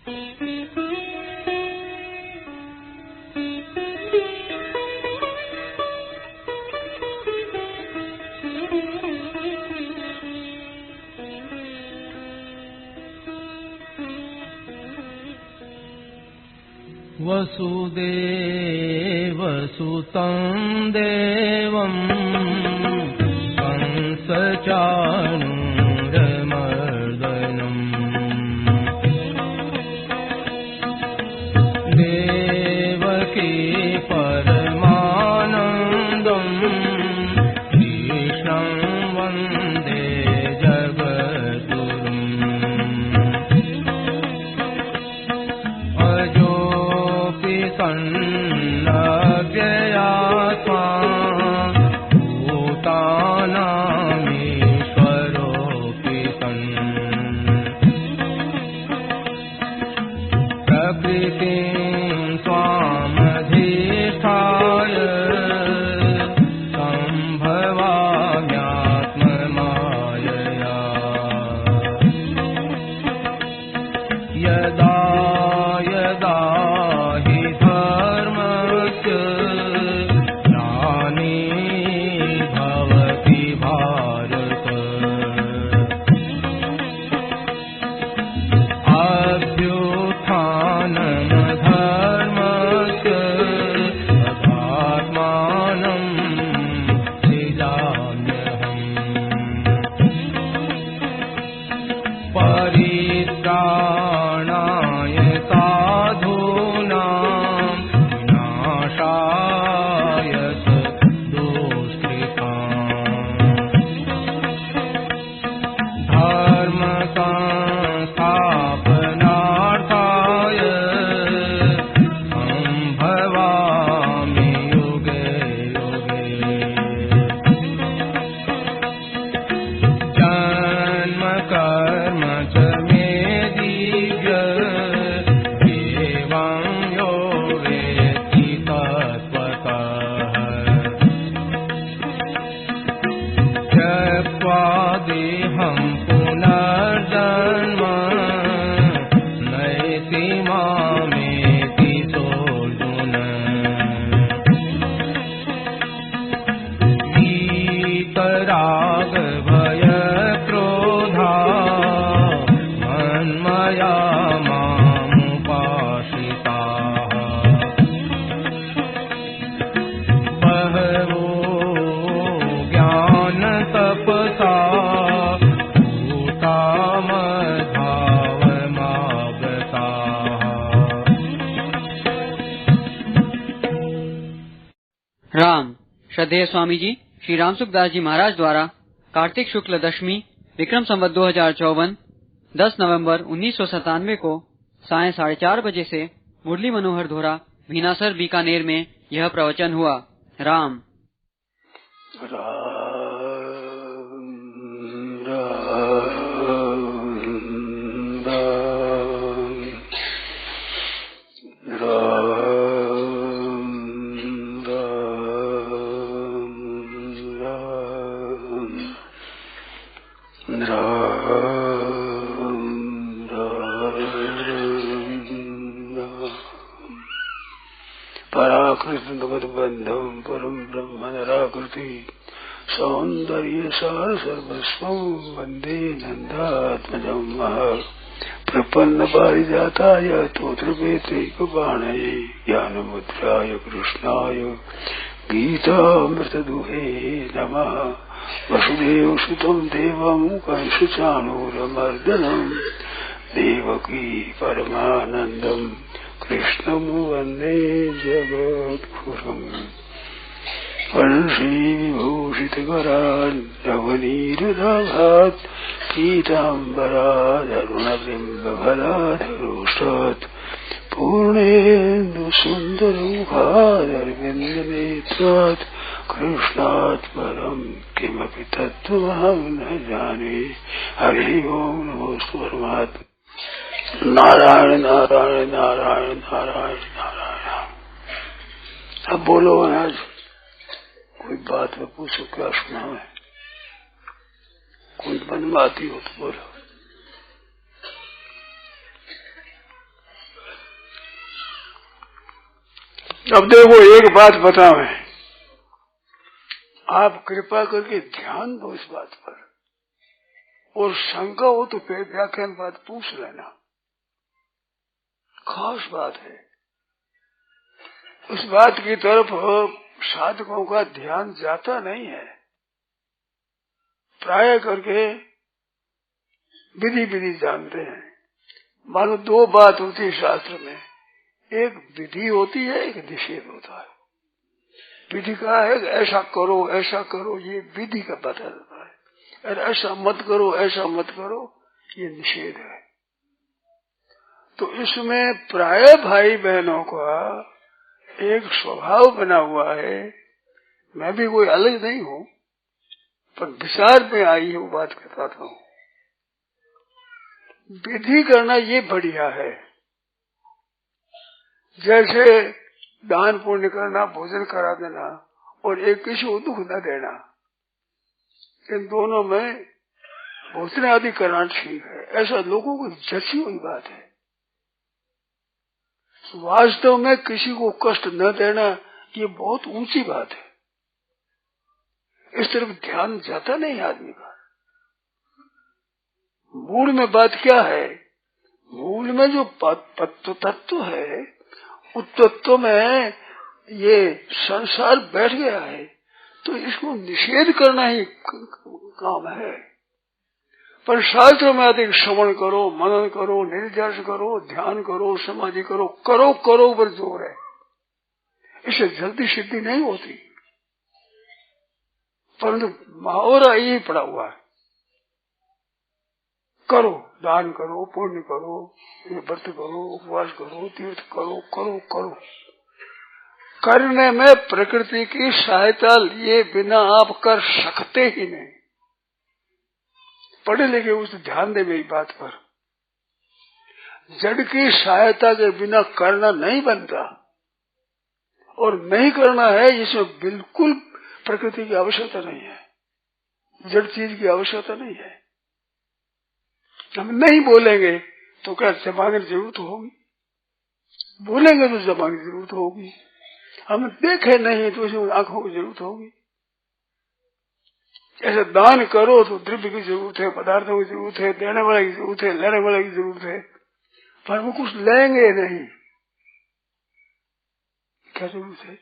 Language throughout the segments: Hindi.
वसुदेवसुतं देवं कंसचाणूरमर्दनम् देवकी परमानन्दं कृष्णं वन्दे जगद्गुरुम् सन्नव्ययात्मा भूतानामीश्वरोऽपि सन् प्रकृतिं स्वामधिष्ठाय सम्भवाम्यात्ममायया यदा यदा हि धर्मस्य ग्लानिर्भवति भारत अभ्युत्थानमधर्मस्य तदात्मानं सृजाम्यहम् परित्राणाय साधूनां विनाशाय दुष्कृताम् धर्म संस्थापनार्थाय सम्भवामि युगे युगे जन्म कर्म च मे दिव्य एवं यो वेत्ति तत्त्वतः त्यक्त्वा देहं पुनर्जन्म नैति मामेति सोऽर्जुन वीतराग भयक्रोधा मन्मया मामुपाश्रिताः बहवो ज्ञानतपसा भूता मद्भावमागताः। राम। श्रद्धेय स्वामी जी श्री राम सुखदास जी महाराज द्वारा कार्तिक शुक्ल दशमी विक्रम संवत 2054 10 नवंबर 1997 को सायं 4:30 बजे से मुरली मनोहर धोरा भीनासर बीकानेर में यह प्रवचन हुआ। राम। पराकृति बंधम परम ब्रह्म निराकृति सौंदर्य सार सर्वस्वं वंदे नंदात्मजं प्रपन्न पारिजाताय तोत्रवेत्रैकपाणये ज्ञानमुद्राय कृष्णाय गीतामृतदुहे नमः। वसुदेवसुतं देवं कंसचाणूरमर्दनं देवकी परमानन्दं कृष्णं वन्दे जगद्गुरुम्। वंशीविभूषितकरान् नवनीरदाभात् पीताम्बरादरुणबिम्बफलाधरोष्टात् पूर्णेन्दुसुन्दरमुखादरविन्दनेत्रात् कृष्णात् परं किमपि तत्त्वमहं न जाने। हरि ओं नमोस्तु परमात्मा। नारायण नारायण नारायण नारायण नारायण। अब बोलो आज कोई बात में पूछो, क्या सुना है? कोई मन में आती हो तो बोलो। अब देखो एक बात बताओ, आप कृपा करके ध्यान दो इस बात पर, और शंका हो तो फिर व्याख्यान बात पूछ लेना। खास बात है, उस बात की तरफ साधकों का ध्यान जाता नहीं है। प्राय करके विधि विधि जानते हैं। मानो दो बात होती है शास्त्र में, एक विधि होती है, एक निषेध होता है। विधि का है ऐसा करो, ये विधि का बता देता है, और ऐसा मत करो, ये निषेध है। तो इसमें प्राय भाई बहनों का एक स्वभाव बना हुआ है। मैं भी कोई अलग नहीं हूँ, पर विचार में आई है वो बात बताता हूँ। विधि करना ये बढ़िया है, जैसे दान पुण्य करना, भोजन करा देना, और एक किसी को दुख न देना, इन दोनों में भोजन आदि करना ठीक है। ऐसा लोगों को जची हुई बात है। वास्तव में किसी को कष्ट न देना ये बहुत ऊंची बात है। इस तरफ ध्यान जाता नहीं आदमी का। मूल में बात क्या है? मूल में जो तत्व है, उस तत्व में ये संसार बैठ गया है, तो इसको निषेध करना ही काम है। पर शास्त्र में अधिक श्रवण करो, मनन करो, निर्जर्ष करो, ध्यान करो, समाधि करो, करो पर जोर है। इससे जल्दी सिद्धि नहीं होती, परंतु मुहावरा यही पड़ा हुआ है, करो, दान करो, पुण्य करो, ये व्रत करो, उपवास करो, तीर्थ करो। करने में प्रकृति की सहायता लिए बिना आप कर सकते ही नहीं। पढ़े लिखे उस ध्यान दे मेरी बात पर। जड़ की सहायता के बिना करना नहीं बनता, और नहीं करना है इसमें बिल्कुल प्रकृति की आवश्यकता नहीं है, जड़ चीज की आवश्यकता नहीं है। हम नहीं बोलेंगे तो क्या जमाने की जरूरत होगी? बोलेंगे तो जमाने की जरूरत होगी। हम देखे नहीं तो इसमें आंखों की जरूरत होगी। ऐसे दान करो तो द्रव्य की जरूरत है, पदार्थों की जरूरत है, देने वाले की जरूरत है, लेने वाले की जरूरत है, पर वो कुछ लेंगे नहीं। क्या जरूरत है?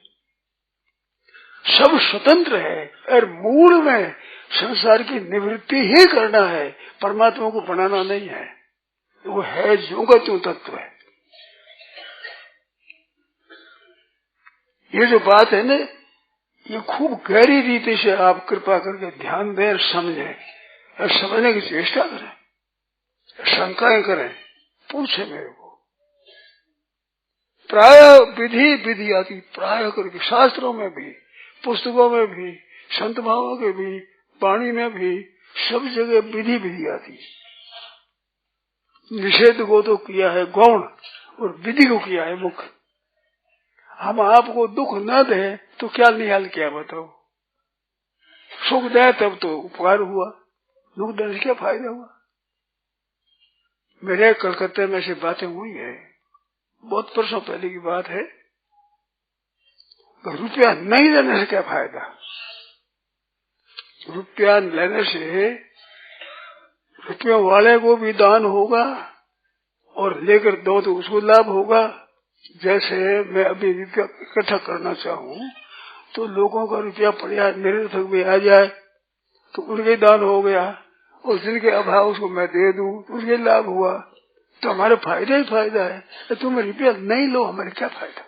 सब स्वतंत्र है, और मूल में संसार की निवृत्ति ही करना है, परमात्मा को बनाना नहीं है। वो है जो का त्यों तत्व है। ये जो बात है ना, ये खूब गहरी रीति से आप कृपा करके ध्यान दें, समझें और समझने की चेष्टा करें, शंकाएं करें, पूछे मेरे को। प्राय विधि आती, प्राय करके शास्त्रों में भी, पुस्तकों में भी, संत भावों के भी, वाणी में भी, सब जगह विधि आती। निषेध को तो किया है गौण, और विधि को किया है मुख्य। हम आपको दुख न दे तो क्या निहाल किया बताओ? सुख दे तब तो उपकार हुआ, दुख देने से क्या फायदा हुआ? मेरे कलकत्ते में से बातें हुई है, बहुत वर्षों पहले की बात है। रुपया नहीं लेने से क्या फायदा? रुपया लेने से रुपयों वाले को भी दान होगा, और लेकर दो तो उसको लाभ होगा। जैसे मैं अभी रुपया इकट्ठा करना चाहूँ तो लोगों का रुपया पड़ा निरर्थक में आ जाए तो उनके दान हो गया, और जिनके अभाव उसको मैं दे दूं तो उसके लाभ हुआ। तो हमारे फायदा ही फायदा है। तो तुम रुपया नहीं लो, हमारे क्या फायदा?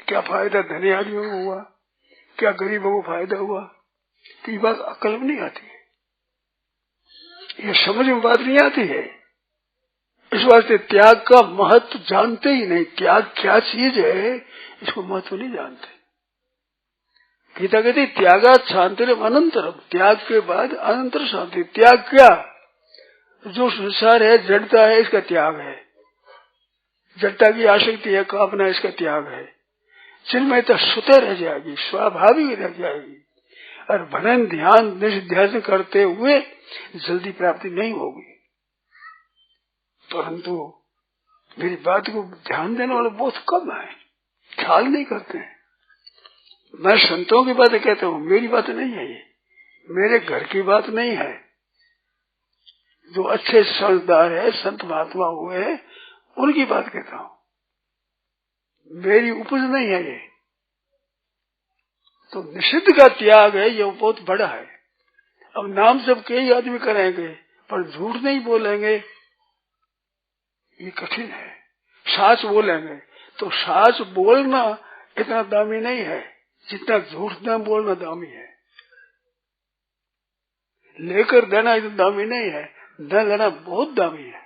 क्या फायदा धनी आदमियों को हुआ, क्या गरीबों को फायदा हुआ? तो ये बात अकल में नहीं आती है, ये समझ में बात नहीं आती है। इस वास्ते त्याग का महत्व जानते ही नहीं। त्याग क्या चीज है इसको महत्व नहीं जानते। गीता कहती त्यागात् शांतिरम अनंतरम, त्याग के बाद अनंतर शांति। त्याग क्या? जो संसार है, जड़ता है, इसका त्याग है। जड़ता की आसक्ति है, कामना, इसका त्याग है। चिन्मयता स्वतः रह जाएगी, स्वाभाविक रह जाएगी, और भजन ध्यान निध्यासन करते हुए जल्दी प्राप्ति नहीं होगी। परंतु मेरी बात को ध्यान देने वाले बहुत कम है, ख्याल नहीं करते हैं। मैं संतों की बातें कहता हूँ, मेरी बात नहीं है ये, मेरे घर की बात नहीं है। जो अच्छे समझदार है, संत महात्मा हुए, उनकी बात कहता हूँ, मेरी उपज नहीं है ये। तो निषिद्ध का त्याग है, ये बहुत बड़ा है। अब नाम सब कई आदमी करेंगे पर झूठ नहीं बोलेंगे, ये कठिन है। साच बोलेंगे तो साच बोलना इतना दामी नहीं है जितना झूठ न बोलना दामी है। लेकर देना इतना दामी नहीं है, न लेना बहुत दामी है।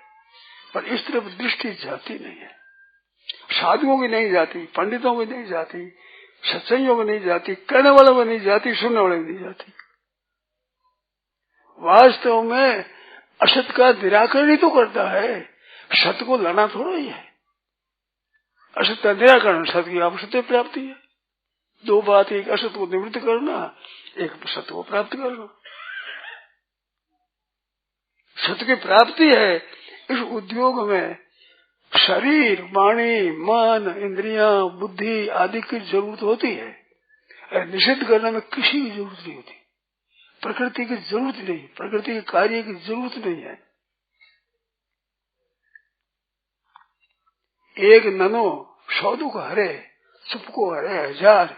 पर इस तरफ दृष्टि जाती नहीं है, साधुओं की नहीं जाती, पंडितों की नहीं जाती, सत्संगियों की नहीं जाती, कहने वालों की नहीं जाती, सुनने वालों की नहीं जाती। वास्तव में असत का निराकरण ही तो करता है, सत्य को लाना थोड़ा ही है। असत का निराकरण, सत्य की आवश्यकता प्राप्ति है। दो बात, एक असत को निवृत्त करना, एक सत्य को प्राप्त करना। सत्य की प्राप्ति है। इस उद्योग में शरीर, वाणी, मन, इंद्रियां, बुद्धि आदि की जरूरत होती है। निषेध करने में किसी की जरूरत नहीं होती, प्रकृति की जरूरत नहीं, प्रकृति के कार्य की जरूरत नहीं है। एक ननो 100 दुख हरे, चुप को हरे 1000,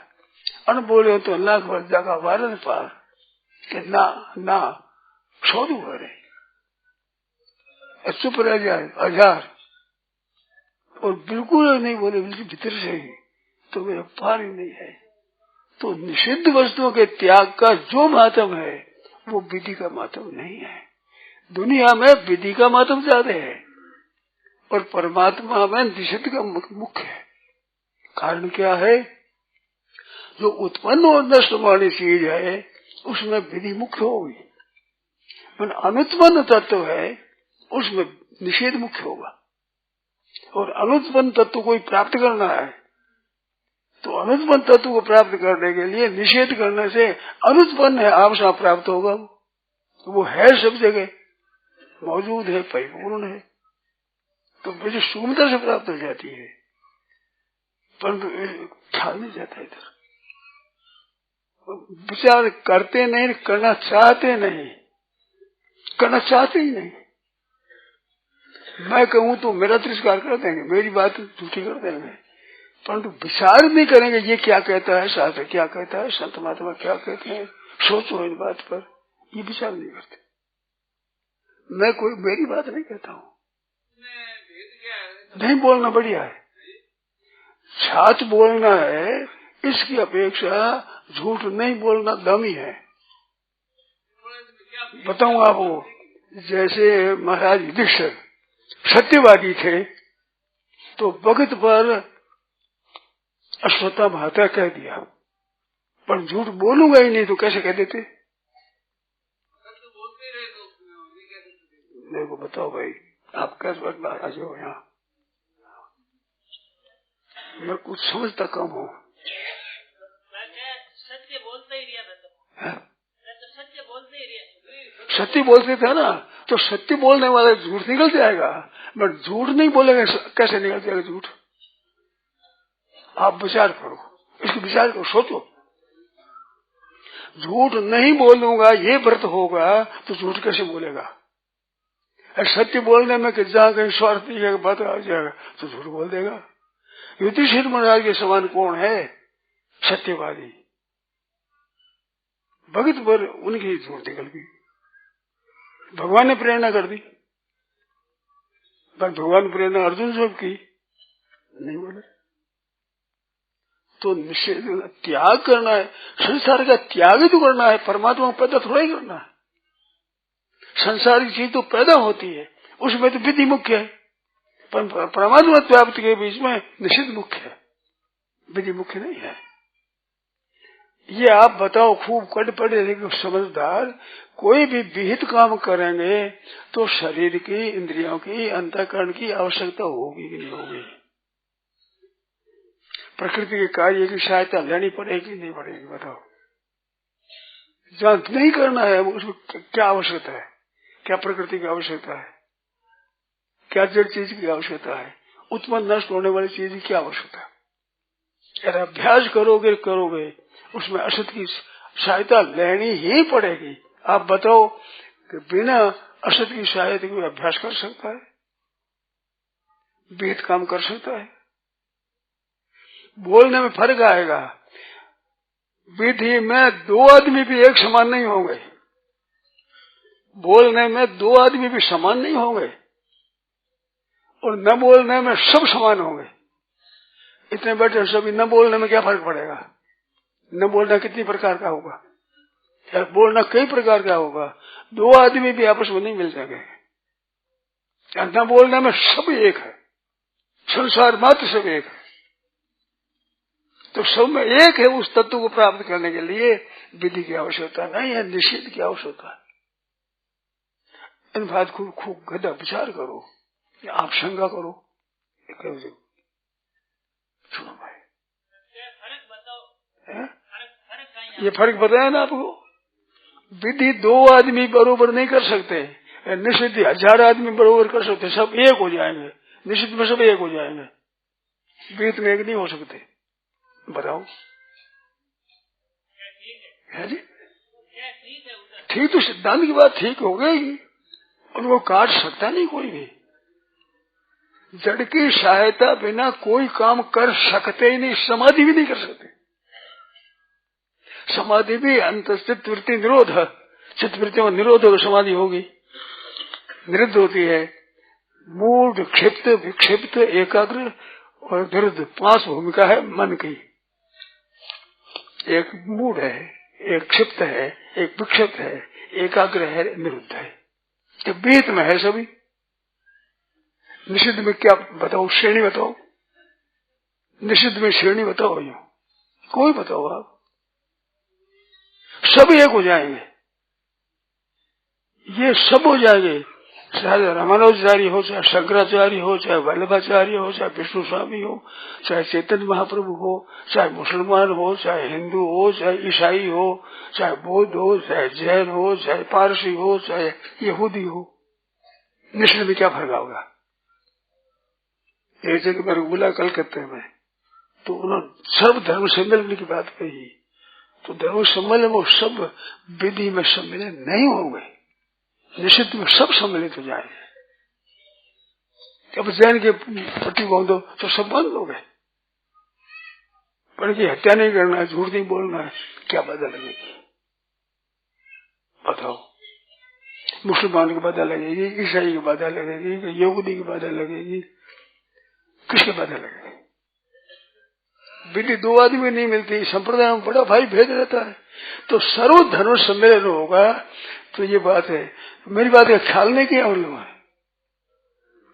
अन बोले तो लाख वर्ष जागा वारन पार, कि ना ना 100 दुख हरे, चुप रह जाए 1000, और बिल्कुल नहीं बोले भीतर से ही, तो मेरा पार ही नहीं है। तो निषिद्ध वस्तुओं के त्याग का जो मातम है वो विधि का मातम नहीं है। दुनिया में विधि का मातम ज्यादा है और परमात्मा में निषिद्ध का मुख्य है। कारण क्या है? जो उत्पन्न और नष्ट वाली चीज है उसमें विधि मुख्य होगी, अनुत्पन्न तत्व है उसमें निषेध मुख्य होगा। और अनुत्पन्न तत्व को प्राप्त करना है तो अनुत्पन्न तत्व को प्राप्त करने के लिए निषेध करने से अनुत्पन्न है आपसा प्राप्त होगा। वो है, सब जगह मौजूद है, परिपूर्ण है, तो मुझे सुगमता से प्राप्त हो जाती है। परंतु ख्याल नहीं जाता इधर, विचार करते नहीं, करना चाहते नहीं, करना चाहते ही नहीं। मैं कहूँ तो मेरा तिरस्कार कर देंगे, मेरी बात झूठी कर देंगे, परंतु विचार नहीं करेंगे ये क्या कहता है, शास्त्र क्या कहता है, संत महात्मा क्या कहते हैं, सोचो इन बात पर, ये विचार नहीं करते। मैं कोई मेरी बात नहीं कहता हूँ, नहीं बोलना बढ़िया है, सच बोलना है, इसकी अपेक्षा झूठ नहीं बोलना दामी है। बताऊं आपको, जैसे महाराज युधिष्ठिर सत्यवादी थे तो वक्त पर अश्वत्थामा महात्मा कह दिया, पर झूठ बोलूंगा ही नहीं तो कैसे कह देते? मेरे को बताओ भाई, आप कैसे बात आ जाओ यहाँ, मैं कुछ समझता कम हूँ। सत्य बोलते ही रिया, सत्य बोलते ही रिया, सत्य बोलते थे ना, तो सत्य बोलने वाले झूठ निकल जाएगा, बट झूठ नहीं बोलेंगे कैसे निकल जाएगा झूठ? आप विचार करो, इसको विचार करो, सोचो। झूठ नहीं बोलूंगा ये व्रत होगा तो झूठ कैसे बोलेगा? सत्य बोलने में कि जहाँ कहीं स्वार्थ की बात आ जाएगा तो झूठ बोल देगा। युधिष्ठिर महाराज के समान कौन है सत्यवादी? भगत पर उनकी झूठ निकल गई, भगवान ने प्रेरणा कर दी, पर भगवान प्रेरणा अर्जुन से की नहीं बोले। तो निषेध त्याग करना है, संसार का त्याग ही तो करना है, परमात्मा को पैदा थोड़ा ही करना है। संसार की चीज तो पैदा होती है, उसमें तो विधि मुख्य है, पर परमात्मा प्राप्ति के बीच में निषेध मुख्य है, विधि मुख्य नहीं है। ये आप बताओ, खूब कट पड़े लेकिन समझदार कोई भी विहित काम करेंगे तो शरीर की, इंद्रियों की, अंतःकरण की आवश्यकता होगी कि नहीं होगी? प्रकृति के कार्य की सहायता लेनी पड़ेगी नहीं पड़ेगी? बताओ। जहाँ नहीं करना है उसमें क्या आवश्यकता है? क्या प्रकृति की आवश्यकता है? क्या जड़ चीज की आवश्यकता है? उत्पन्न नष्ट होने वाली चीज की क्या आवश्यकता है? अगर अभ्यास करोगे उसमें असत की सहायता लेनी ही पड़ेगी। आप बताओ कि बिना असत की सहायता के अभ्यास कर सकता है? वेद काम कर सकता है? बोलने में फर्क आएगा। विधि में दो आदमी भी एक समान नहीं होंगे, बोलने में दो आदमी भी समान नहीं होंगे, और न बोलने में सब समान होंगे। इतने बैठे सभी न बोलने में क्या फर्क पड़ेगा? न बोलना कितनी प्रकार का होगा, या बोलना कई प्रकार का होगा। दो आदमी भी आपस में नहीं मिल सके। न बोलने में सब एक है, संसार मात्र सब एक है। तो सब में एक है। उस तत्व को प्राप्त करने के लिए विधि की आवश्यकता नहीं है, निषेध की आवश्यकता है। इन बात को खूब गहरा विचार करो, या आप शंका करो। सुनो भाई, फर्क बताओ। ये फर्क बताया ना आपको। विधि दो आदमी बरोबर नहीं कर सकते, निषिद्ध 1000 आदमी बरोबर कर सकते। सब एक हो जाएंगे, निषिद्ध में सब एक हो जाएंगे, वेद में एक नहीं हो सकते। बताओ है जी? ठीक तो सिद्धांत की बात ठीक हो गई, उनको काट सकता नहीं कोई भी। जड़ की सहायता बिना कोई काम कर सकते ही नहीं। समाधि भी नहीं कर सकते। समाधि भी अंत चित्तवृत्ति निरोध, चित्तवृत्तियों में निरोध होकर समाधि होगी, निरुद्ध होती है। मूढ़, क्षिप्त, विक्षिप्त, एकाग्र और निरुद्ध 5 भूमिका है मन की। एक मूढ़ है, एक क्षिप्त है, एक विक्षिप्त है, एकाग्र है, निरुद्ध है। तो वेद में है सभी। निषिद्ध में क्या बताओ? श्रेणी बताओ। निषिद्ध में श्रेणी बताओ, यो कोई बताओ आप। सब एक हो जाएंगे, ये सब हो जाएंगे। चाहे रामानुजाचार्य हो, चाहे शंकराचार्य हो, चाहे वल्लभाचार्य हो, चाहे विष्णु स्वामी हो, चाहे चैतन्य महाप्रभु हो, चाहे मुसलमान हो, चाहे हिंदू हो, चाहे ईसाई हो, चाहे बौद्ध हो, चाहे जैन हो, चाहे पारसी हो, चाहे यहूदी हो। निषेध में क्या फर्क होगा? एक जगह मेरे को बोला कलकत्ते में, तो उन्होंने सर्व धर्म सम्मेलन की बात कही। तो धर्म सम्मेलन वो सब विधि में सम्मिलित नहीं होंगे, निषिद्ध में सब सम्मिलित हो जाएंगे। अब जैन के पट्टी बांधो तो सब बंद हो गए। पर की हत्या नहीं करना है, झूठ नहीं बोलना है, क्या बाधा लगेगी? बताओ। मुसलमान की बाधा लगेगी, ईसाई की बाधा लगेगी, यहूदी की बाधा लगेगी, किसकी बाधा लगेगी? विधि दो आदमी नहीं मिलती, संप्रदाय में बड़ा भाई भेद रहता है। तो सर्व धर्म सम्मेलन होगा। तो ये बात है, मेरी बात का ख्याल नहीं किया उन लोगों ने।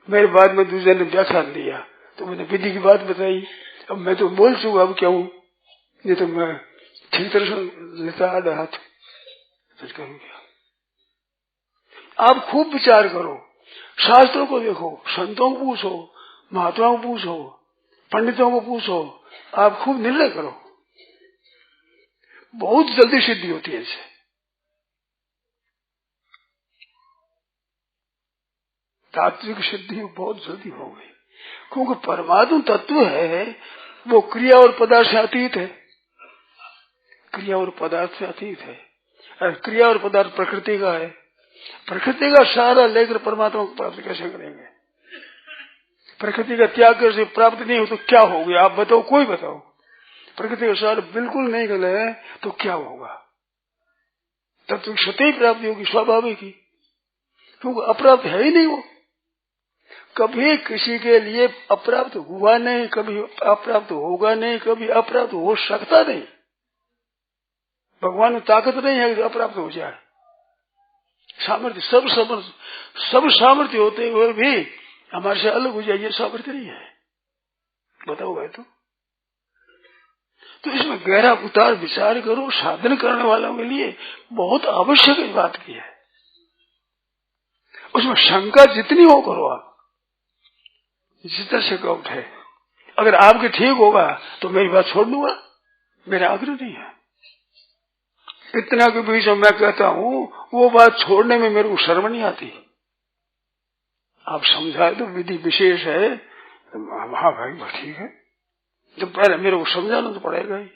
मेरे बाद में दूसरे ने व्याख्यान दिया तो मैंने विधि की बात बताई। अब मैं तो बोल चुका, अब क्या हूं? ये तो मैं ठीक तरह से लेता आ रहा था। आप खूब विचार करो, शास्त्रों को देखो, संतों को पूछो, महात्माओं को पूछो, पंडितों को पूछो, आप खूब निर्णय करो। बहुत जल्दी सिद्धि होती है इससे। तात्विक सिद्धि बहुत जल्दी हो गई, क्योंकि परमात्मा तत्व है वो क्रिया और पदार्थ से अतीत है। क्रिया और पदार्थ से अतीत है, और क्रिया और पदार्थ प्रकृति का है। प्रकृति का सहारा लेकर परमात्मा को प्राप्त कैसे करेंगे? प्रकृति का त्याग करके प्राप्त नहीं हो तो क्या हो गया? आप बताओ, कोई बताओ। प्रकृति का सहारा बिल्कुल नहीं गए तो क्या होगा? तब तो सत्य ही प्राप्ति होगी, स्वाभाविक ही, क्योंकि अप्राप्त है ही नहीं वो। कभी किसी के लिए अप्राप्त हुआ नहीं, कभी अप्राप्त होगा नहीं, कभी अप्राप्त हो सकता नहीं। भगवान में ताकत नहीं है कि अप्राप्त हो जाए। सामर्थ्य सब सामर्थ्य होते हुए भी हमारे से अलग हो जाए, ये सामर्थ्य नहीं है। बताओ भाई। तो इसमें गहरा उतार विचार करो। साधन करने वालों के लिए बहुत आवश्यक इस बात की है। उसमें शंका जितनी हो करो आप, जितना शंका उठे। अगर आपके ठीक होगा तो मेरी बात छोड़ दूंगा, मेरा आग्रह नहीं है। इतना के बीच में मैं कहता हूं वो बात छोड़ने में मेरे को शर्म नहीं आती। आप समझाए तो विधि विशेष है, तो हाँ भाई बस ठीक है। जब पहले मेरे को समझाना तो पड़ेगा ही।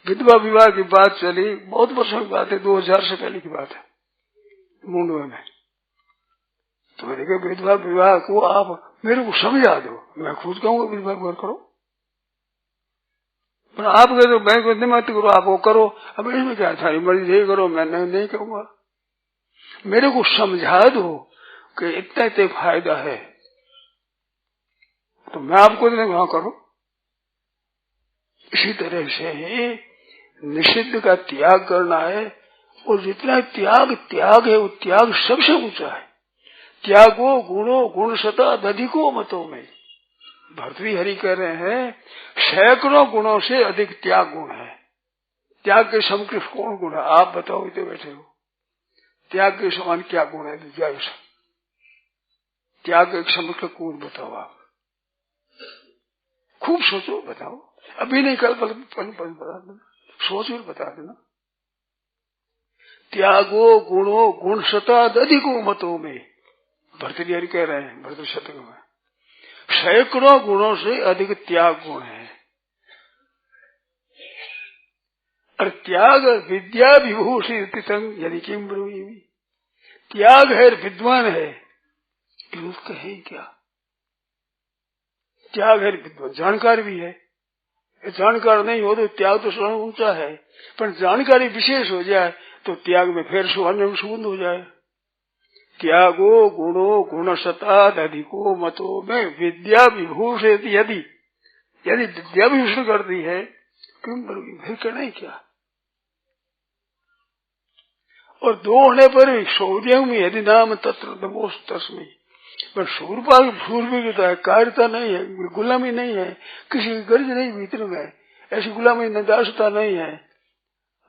विधवा विवाह की बात चली, बहुत वर्षों की बात है, 2000 से पहले की बात है, मुंडवे में। तो मैंने कहा विधवा विवाह को आप मेरे को समझा दो, मैं खुद कहूँगा विधवा विवाह करो, पर आप कहते हो मैं को मत करो, आप वो करो। अब इसमें क्या था, मर्जी यही करो, मैं नहीं कहूँगा। मेरे को समझा दो कि इतना इतना फायदा है, तो मैं आपको वहां करो। इसी तरह से ही निषिद्ध का त्याग करना है, और जितना त्याग है वो त्याग सबसे ऊंचा है। त्यागो गुणो गुण सता दधिको मतों में, भर्तृहरि कह रहे हैं सैकड़ों गुणों से अधिक त्याग गुण है। त्याग के समकृत कौन गुण है, आप बताओ, इतने बैठे हो, त्याग के समान क्या गुण है? त्याग के समकृत गुण बताओ, आप खूब सोचो, बताओ, अभी नहीं कल पल बता देना, सोचो बता देना। त्यागो गुणो गुण सता दधिको मतों में, भर्तृहरि कह रहे हैं भर्तृ शतक में, सैकड़ों गुणों से अधिक त्याग गुण है। और त्याग विद्या विभूषित यदि किम ब्रूहि, त्याग है विद्वान है, कहे क्या? त्याग है विद्वान, जानकार भी है। जानकार नहीं हो तो त्याग तो स्वयं ऊंचा है, पर जानकारी विशेष हो जाए तो त्याग में फिर सुवर्ण सुगंध हो जाए। त्यागो गुणो गुण सताद अधिको मतों में विद्या विभूषित यदि विद्या विभूषण करती है, क्यों फिर करना ही क्या? और दो होने पर शौर्य में यदि नाम तत्र नमोस तस्मै, पर शूरपा शूरवीरता है, कार्यता नहीं है, गुलामी नहीं है, किसी की गर्ज नहीं भीतर में, ऐसी गुलामी नदासता नहीं है।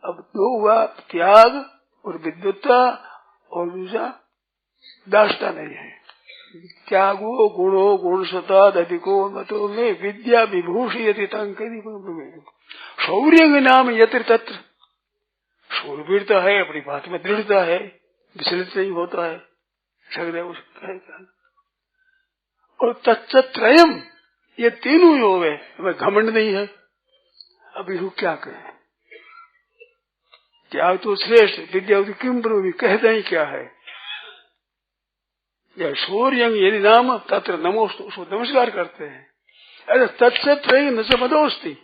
अब दो हुआ, त्याग और विद्वत्ता, और दूसरा दासता नहीं है। त्यागो गुणो गुण सताद अधिको मतों में विद्या विभूषियति तंकि शौर्य के नाम यत्र तत्र, शूरवीरता है, अपनी बात में दृढ़ता है, विचलित नहीं होता है, सगदेव है। और तत्त्रयम, ये तीनों योग है, हमें घमंड नहीं है। अभी वो क्या कहें? त्याग तो श्रेष्ठ, विद्या किम ब्रूहि, कहते ही क्या है? या शौर्य यदि नाम तत्र नमोस्तु, उसको नमस्कार करते हैं। अरे तत्त्रय न स मदोस्ति,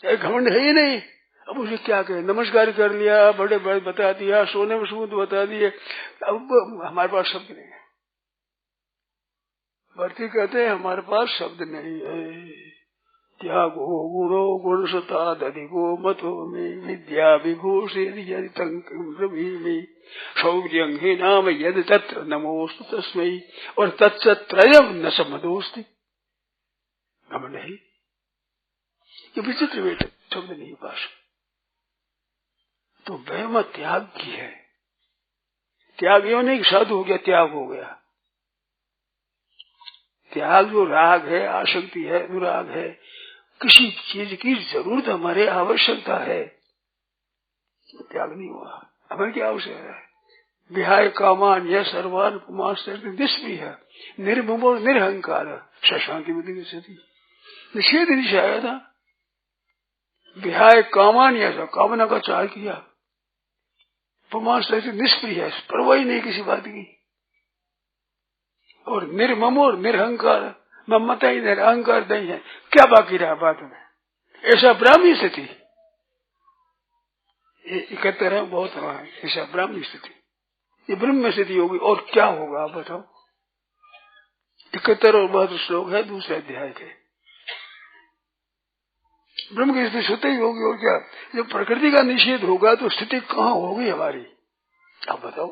घमंड है ही नहीं। अब उसे क्या कहे? नमस्कार कर लिया, बड़े बड़े बता दिया, सोने में सूद बता दिए, अब हमारे पास शब्द नहीं है। भर्ती कहते हैं हमारे पास शब्द नहीं है। त्यागो गुणो गुण सता दधिको मतो में विद्या विभूषित में शौर्य नाम यद तत्र नमोस्तु तस्मै, और तत्त्रयम न समदोस्ति, घमंड है। ये विचित्र बेटे शब्द नहीं पास। तो वह त्याग की है। त्याग यो नहीं साधु हो गया, त्याग हो गया। त्याग जो राग है, आसक्ति है, अनुराग है, किसी चीज की जरूरत हमारे आवश्यकता है, त्याग नहीं हुआ। हमें क्या आवश्यकता है? विहाय कामान यह सर्वान पुमांस निष्प्रिय निर्ममो निरहंकार शशांति बुद्धि सती, निषेध निशे आया था। विहाय कामान यह कामना का चाह किया, पुमांस निष्प्रिय, परवाह ही नहीं किसी बात की, और निर्ममो निर्हंकार, ममता ही नहीं, अहंकार नहीं है, क्या बाकी रहा बात में? ऐसा ब्राह्मी स्थिति, ये 71 है, बहुत रहा है, ऐसा ब्राह्मी स्थिति, ये ब्रह्म स्थिति होगी। और क्या होगा आप बताओ? 71 और 72 श्लोक है दूसरे अध्याय के। ब्रह्म की स्थिति स्वतः ही होगी, और क्या? जब प्रकृति का निषेध होगा तो स्थिति कहाँ होगी हमारी, आप बताओ?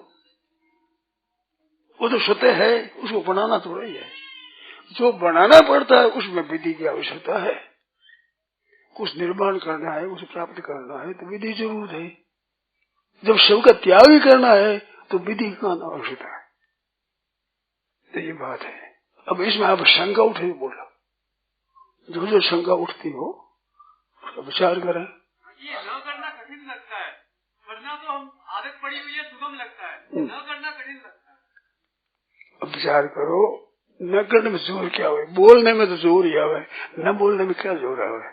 वो तो स्वतः है, उसको बनाना थोड़ा ही है। जो बनाना पड़ता है उसमें विधि की आवश्यकता है। कुछ निर्माण करना है, कुछ प्राप्त करना है तो विधि जरूर है। जब सबका त्याग ही करना है तो विधि का आवश्यकता है। तो ये बात है। अब इसमें आप शंका उठे, बोला जो जो शंका उठती हो उसका विचार करें। ये न करना कठिन लगता है, करना तो हम आदत पड़ी हुई है, सुगम लगता है, न करना कठिन लगता है। अब विचार करो, न करने में जोर क्या हुए, बोलने में तो जोर ही आवे, न बोलने में क्या जोर आवे,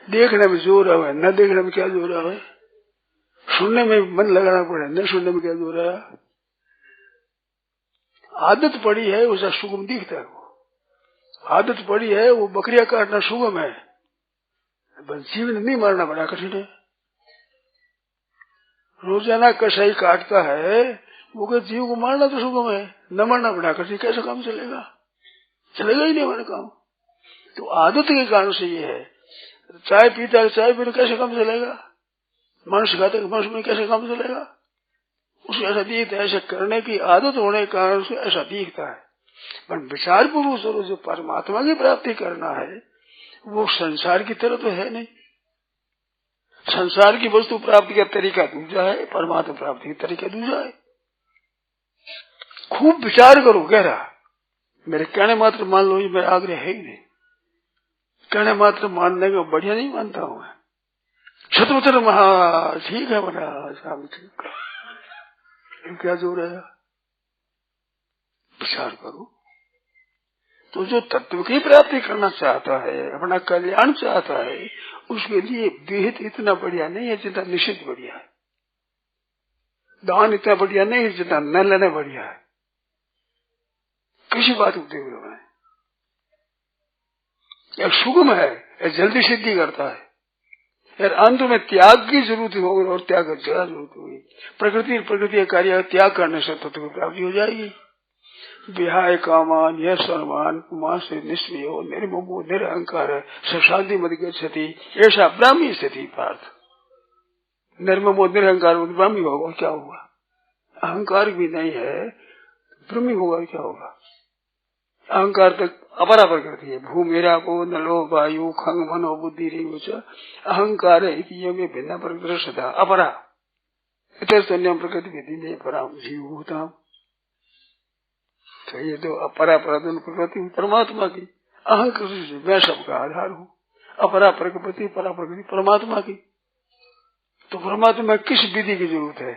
देखने में जोर आवे, न देखने में क्या जोर आवे, सुनने में मन लगाना पड़े, न सुनने में क्या जोर आया। आदत पड़ी है उसका सुगम दिखता है, वो आदत पड़ी है, वो बकरियां काटना सुगम है, बस जीवन नहीं मारना बड़ा कठिन है। रोजाना कसाई काटता है, वो कहते जीव को मारना तो सुगम है, न मारना बड़ा कठिन, कैसे काम चलेगा, चलेगा ही नहीं हमारा काम। तो आदत के कारण से ये है, चाय पीता है, चाय पीने कैसे काम चलेगा, मांस खाते है, मांस में कैसे काम चलेगा, उसको ऐसा दिखता है, ऐसा करने की आदत होने के कारण से ऐसा दिखता है। पर विचार पूर्वक जो परमात्मा की प्राप्ति करना है वो संसार की तरह तो है नहीं। संसार की वस्तु प्राप्ति का तरीका दूसरा है, परमात्मा प्राप्ति का तरीका दूसरा है। खूब विचार करो, कह रहा मेरे कहने मात्र मान लो, ये मेरा आग्रह है ही नहीं, कहने मात्र मानने को बढ़िया नहीं मानता हूं मैं। शत्रुचर महा ठीक है बना शाम ठीक, क्या जोर है, विचार करो। तो जो तत्व की प्राप्ति करना चाहता है, अपना कल्याण चाहता है, उसके लिए विहित इतना बढ़िया नहीं है जितना निषिद्ध बढ़िया है, दान इतना बढ़िया नहीं है जितना न लेने बढ़िया है। किसी बात को देख रहे हैं, यह सुगम है, यह जल्दी सिद्धि करता है, यार अंत में त्याग की जरूरत होगी, और त्याग की ज्यादा जरूरत होगी। प्रकृति का कार्य त्याग करने से तत्व की प्राप्ति हो जाएगी। विहाय कामान यह सर्वान कुमार से निष्क्रियो निर्ममो निरहंकार शांति मत गच्छति, ऐसा ब्राह्मी स्थिति पार्थ। निर्ममो निरहंकार ब्राह्मी होगा, क्या होगा, अहंकार भी नहीं है, ब्रह्मी होगा, क्या होगा। अहंकार तक अपरा प्रकृति है, भू मेरा को नलो वायु खंग मनो बुद्धि रे अहंकार में भिन्न प्रकृति सदा अपरा इतर प्रकृति विधि में पराम जीव होता। तो ये तो अपरा प्रकृति परमात्मा की, अहंकार से मैं सबका आधार हूँ, अपरा प्रकृति परा प्रकृति परमात्मा की। तो परमात्मा में किस विधि की जरूरत है,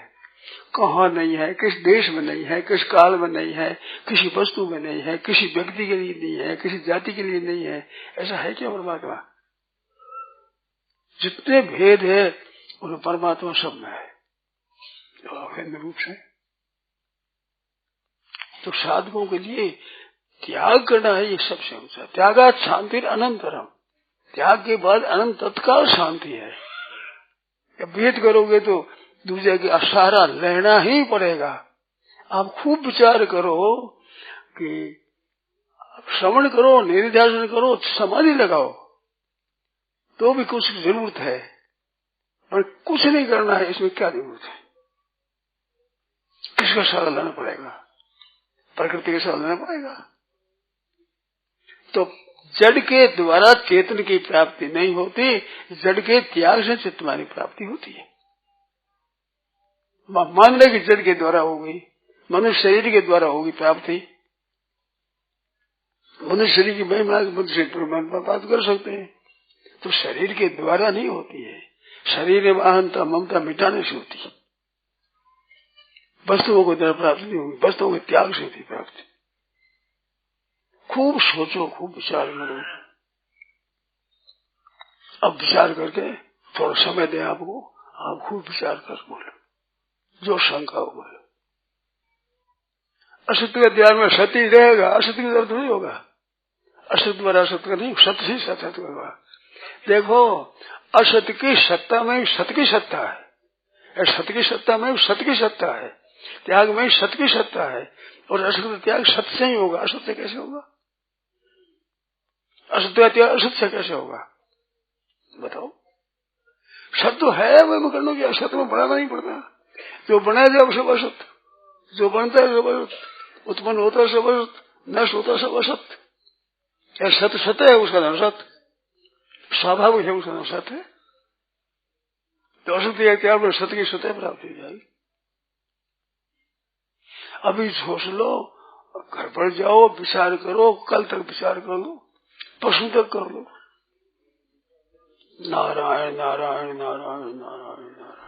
कहाँ नहीं है, किस देश में नहीं है, किस काल में नहीं है, किसी वस्तु में नहीं है, किसी व्यक्ति के लिए नहीं है, किसी जाति के लिए नहीं है, ऐसा है क्या परमात्मा। जितने भेद है उन परमात्मा सब में है, अभिन्न रूप से। तो साधकों के लिए त्याग करना है, ये सबसे ऊंचा त्यागात शांति अनंतरम, त्याग के बाद अनंत तत्काल शांति है। भेद करोगे तो दूसरे के सहारा लेना ही पड़ेगा। आप खूब विचार करो कि श्रवण करो, निधिध्यासन करो, समाधि लगाओ, तो भी कुछ जरूरत है, और कुछ नहीं करना है, इसमें क्या जरूरत है। किसका सहारा लेना पड़ेगा, प्रकृति का सहारा लेना पड़ेगा। तो जड़ के द्वारा चेतन की प्राप्ति नहीं होती, जड़ के त्याग से चेतन की प्राप्ति होती है। मान ले कि जड़ के द्वारा होगी, मनुष्य शरीर के द्वारा होगी प्राप्ति, मनुष्य शरीर की महिमा मनुष्य शरीर बात कर सकते हैं, तो शरीर के द्वारा नहीं होती है, शरीर में अहंता ममता मिटाने से होती है। वस्तुओं को द्वारा प्राप्ति नहीं होगी, वस्तुओं के त्याग से होती प्राप्ति। खूब सोचो, खूब विचार करो। अब विचार करके थोड़ा समय दें आपको, आप खूब विचार कर बोलो, जो शंका हो बोलो। असत्य के ध्यान में सत्य रहेगा, असत्य का अर्थ नहीं होगा, असत्य द्वारा असत्य का नहीं, सत्य ही सत्य होगा। देखो असत्य की सत्ता में सत्य की सत्ता है, सत्य की सत्ता में सत्य की सत्ता है, त्याग में सत्य की सत्ता है, और असत्य त्याग सत्य से ही होगा। असत्य कैसे होगा, असत्य त्याग असत्य से कैसे होगा बताओ। सत्य है वह करना की, असत्य में बनाना नहीं पड़ता। जो बनाया जाए सब असत्य, जो बनता है सब असत्य, उत्पन्न होता है सब असत्य, नष्ट होता है सब असत्य। सत्य सत्य है, उसका नाम सत्य, स्वाभाविक है, उसका नाम सत्य है। तो असत्य त्याग में सत्य की सत्य प्राप्ति हो जाएगी। अभी सोच लो, घर पर जाओ, विचार करो, कल तक विचार कर लो, परसों तक कर लो। नारायण नारायण नारायण नारायण नारायण।